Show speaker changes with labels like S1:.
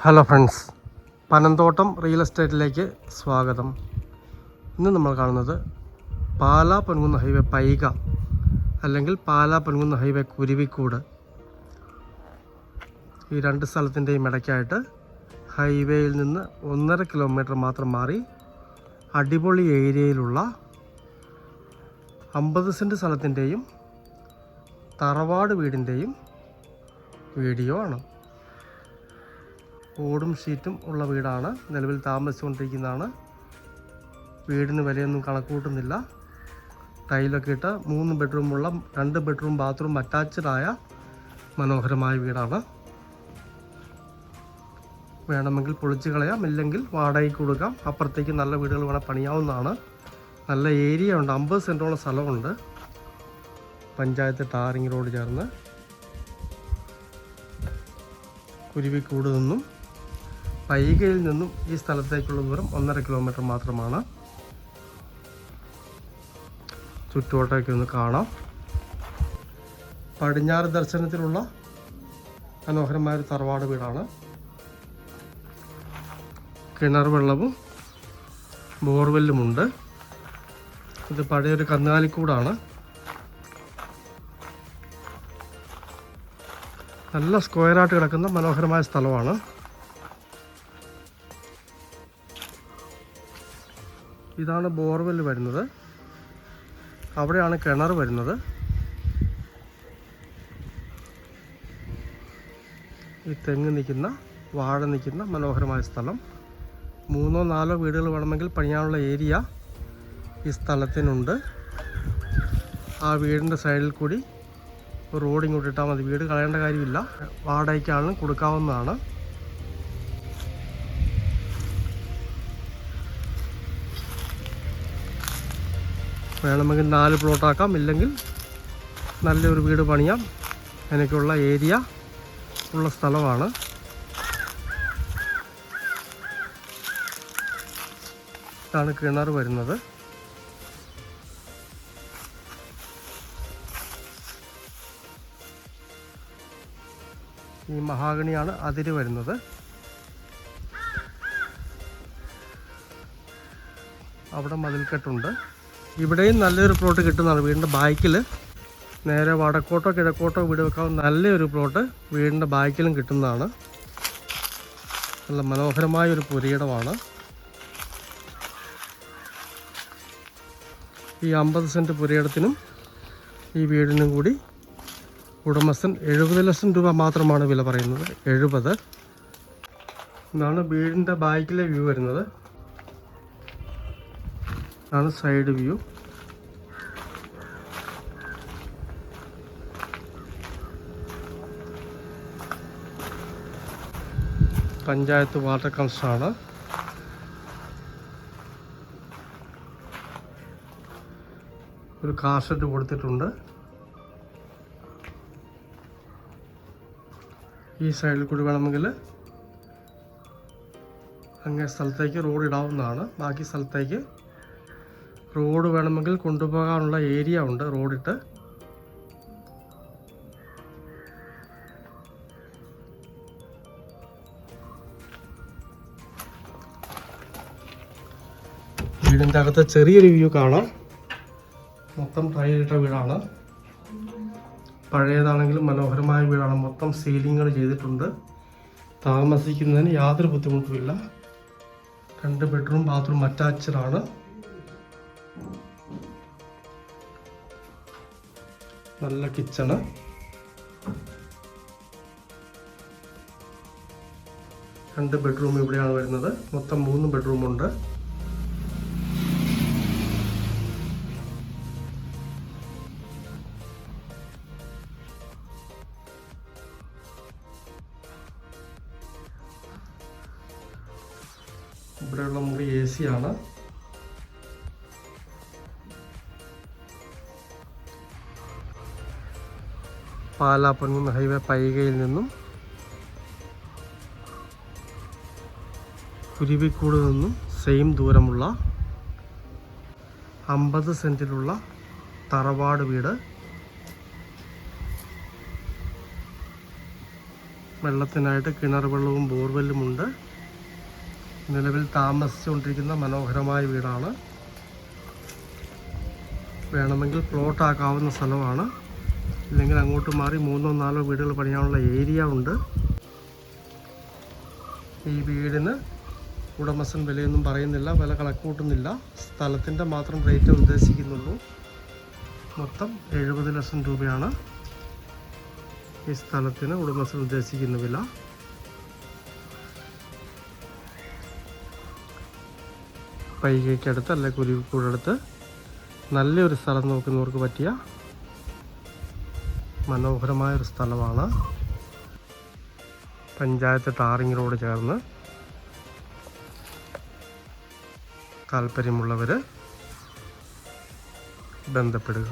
S1: Hello friends, Panamthottam real എസ്റ്റേറ്റിലേക്ക് സ്വാഗതം. ഇന്ന് നമ്മൾ കാണുന്നത് പാലാ പൊൻകുന്ന് ഹൈവേ പൈക അല്ലെങ്കിൽ പാലാ പൊൻകുന്ന് ഹൈവേ കുരുവിക്കൂട്. ഈ രണ്ട് സ്ഥലത്തിൻ്റെയും ഇടയ്ക്കായിട്ട് ഹൈവേയിൽ നിന്ന് 1.5 കിലോമീറ്റർ മാത്രം മാറി അടിപൊളി ഏരിയയിലുള്ള 50 സെൻറ്റ് സ്ഥലത്തിൻ്റെയും തറവാട് വീടിൻ്റെയും വീഡിയോ ആണ്. ഓടും ഷീറ്റും ഉള്ള വീടാണ്, നിലവിൽ താമസിച്ചുകൊണ്ടിരിക്കുന്നതാണ്. വീടിന് വിലയൊന്നും കണക്കൂട്ടുന്നില്ല. ടൈലൊക്കെ ഇട്ട് 3 ബെഡ്റൂമുള്ള 2 ബെഡ്റൂം ബാത്റൂം അറ്റാച്ച്ഡായ മനോഹരമായ വീടാണ്. വേണമെങ്കിൽ പൊളിച്ച് കളയാം, ഇല്ലെങ്കിൽ വാടകയ്ക്ക് കൊടുക്കാം. അപ്പുറത്തേക്ക് നല്ല വീടുകൾ വേണം പണിയാവുന്നതാണ്. നല്ല ഏരിയ ഉണ്ട്, 50 സെൻറ്റോളം സ്ഥലമുണ്ട്. പഞ്ചായത്ത് ടാറിങ് റോഡ് ചേർന്ന് കുരുവിക്കൂട് നിന്നും പൈകയിൽ നിന്നും ഈ സ്ഥലത്തേക്കുള്ള ദൂരം 1.5 കിലോമീറ്റർ മാത്രമാണ്. ചുറ്റുവട്ടമൊക്കെ ഒന്ന് കാണാം. പടിഞ്ഞാറ് ദർശനത്തിലുള്ള മനോഹരമായൊരു തറവാട് വീടാണ്. കിണർ വെള്ളവും ബോർവെല്ലുമുണ്ട്. ഇത് പഴയൊരു കന്നുകാലിക്കൂടാണ്. നല്ല സ്ക്വയറായിട്ട് കിടക്കുന്ന മനോഹരമായ സ്ഥലമാണ്. ഇതാണ് ബോർവെൽ വരുന്നത്, അവിടെയാണ് കിണർ വരുന്നത്. ഈ തെങ്ങ് നിൽക്കുന്ന, വാഴ നിൽക്കുന്ന മനോഹരമായ സ്ഥലം. 3-4 വീടുകൾ വേണമെങ്കിൽ പണിയാനുള്ള ഏരിയ ഈ സ്ഥലത്തിനുണ്ട്. ആ വീടിൻ്റെ സൈഡിൽ കൂടി റോഡ് ഇങ്ങോട്ട് ഇട്ടാൽ മതി. വീട് കളയേണ്ട കാര്യമില്ല, വാടകയ്ക്കാണ് കൊടുക്കാവുന്നതാണ്. വേണമെങ്കിൽ 4 പ്ലോട്ടാക്കാം, ഇല്ലെങ്കിൽ നല്ലൊരു വീട് പണിയാം. എനിക്കുള്ള ഏരിയ ഉള്ള സ്ഥലമാണ്. ഇതാണ് കിണർ വരുന്നത്. ഈ മഹാഗണിയാണ് അതിര് വരുന്നത്. അവിടെ മതിൽക്കെട്ടുണ്ട്. ഇവിടെയും നല്ലൊരു പ്ലോട്ട് കിട്ടുന്നതാണ്. വീടിൻ്റെ ബാക്കിൽ നേരെ വടക്കോട്ടോ കിഴക്കോട്ടോ വീട് വെക്കാവുന്ന നല്ലൊരു പ്ലോട്ട് വീടിൻ്റെ ബാക്കിലും കിട്ടുന്നതാണ്. നല്ല മനോഹരമായൊരു പുരയിടമാണ്. ഈ 50 സെൻറ്റ് പുരയിടത്തിനും ഈ വീടിനും കൂടി ഉടമസ്ഥൻ 70 ലക്ഷം രൂപ മാത്രമാണ് വില പറയുന്നത്. 70. ഇതാണ് വീടിൻ്റെ ബാക്കിലെ വ്യൂ വരുന്നത്. ഇതാണ് സൈഡ് വ്യൂ. പഞ്ചായത്ത് വാട്ടർ കണക്ഷനാണ്. ഒരു കാർ ഷെഡ് കൊടുത്തിട്ടുണ്ട്. ഈ സൈഡിൽ കൂടി വേണമെങ്കിൽ അങ്ങേ സ്ഥലത്തേക്ക് റോഡ് ഇടാവുന്നതാണ്. ബാക്കി സ്ഥലത്തേക്ക് റോഡ് വേണമെങ്കിൽ കൊണ്ടുപോകാനുള്ള ഏരിയ ഉണ്ട്. റോഡിട്ട് വീടിൻ്റെ അകത്ത് ചെറിയൊരു വ്യൂ കാണാം. മൊത്തം ടൈലിട്ട വീടാണ്. പഴയതാണെങ്കിലും മനോഹരമായ വീടാണ്. മൊത്തം സീലിങ്ങുകൾ ചെയ്തിട്ടുണ്ട്. താമസിക്കുന്നതിന് യാതൊരു ബുദ്ധിമുട്ടുമില്ല. 2 ബെഡ്റൂം ബാത്റൂം അറ്റാച്ച്ഡാണ്. നല്ല കിച്ചണ്. രണ്ട് ബെഡ്റൂം ഇവിടെയാണ് വരുന്നത്. മൊത്തം 3 ബെഡ്റൂമുണ്ട്. ഇവിടെയുള്ള മുറി AC ആണ്. പാലാ പൊൻകുന്ന് ഹൈവേ പൈകയിൽ നിന്നും കുരുവിക്കൂട് നിന്നും സെയിം ദൂരമുള്ള 50 സെൻറ്റിലുള്ള തറവാട് വീട് വെള്ളത്തിനായിട്ട് കിണർ വെള്ളവും ബോർവെല്ലുമുണ്ട്. നിലവിൽ താമസിച്ചുകൊണ്ടിരിക്കുന്ന മനോഹരമായ വീടാണ്. വേണമെങ്കിൽ പ്ലോട്ട് ആക്കാവുന്ന സ്ഥലമാണ്. ഇല്ലെങ്കിൽ അങ്ങോട്ട് മാറി 3-4 വീടുകൾ പണിയാനുള്ള ഏരിയ ഉണ്ട്. ഈ വീടിന് ഉടമസ്ഥൻ വിലയൊന്നും പറയുന്നില്ല, വില കണക്കൂട്ടുന്നില്ല. സ്ഥലത്തിൻ്റെ മാത്രം റേറ്റ് ഉദ്ദേശിക്കുന്നുള്ളൂ. മൊത്തം 70 ലക്ഷം രൂപയാണ് ഈ സ്ഥലത്തിന് ഉടമസ്ഥൻ ഉദ്ദേശിക്കുന്ന വില. പൈകയ്ക്കടുത്ത് അല്ലെ കുരുവിക്കൂടടുത്ത് നല്ലൊരു സ്ഥലം നോക്കുന്നവർക്ക് പറ്റിയ മനോഹരമായൊരു സ്ഥലമാണ്. പഞ്ചായത്ത് ടാറിങ് റോഡ് ചേർന്ന്. താല്പര്യമുള്ളവർ ബന്ധപ്പെടുക.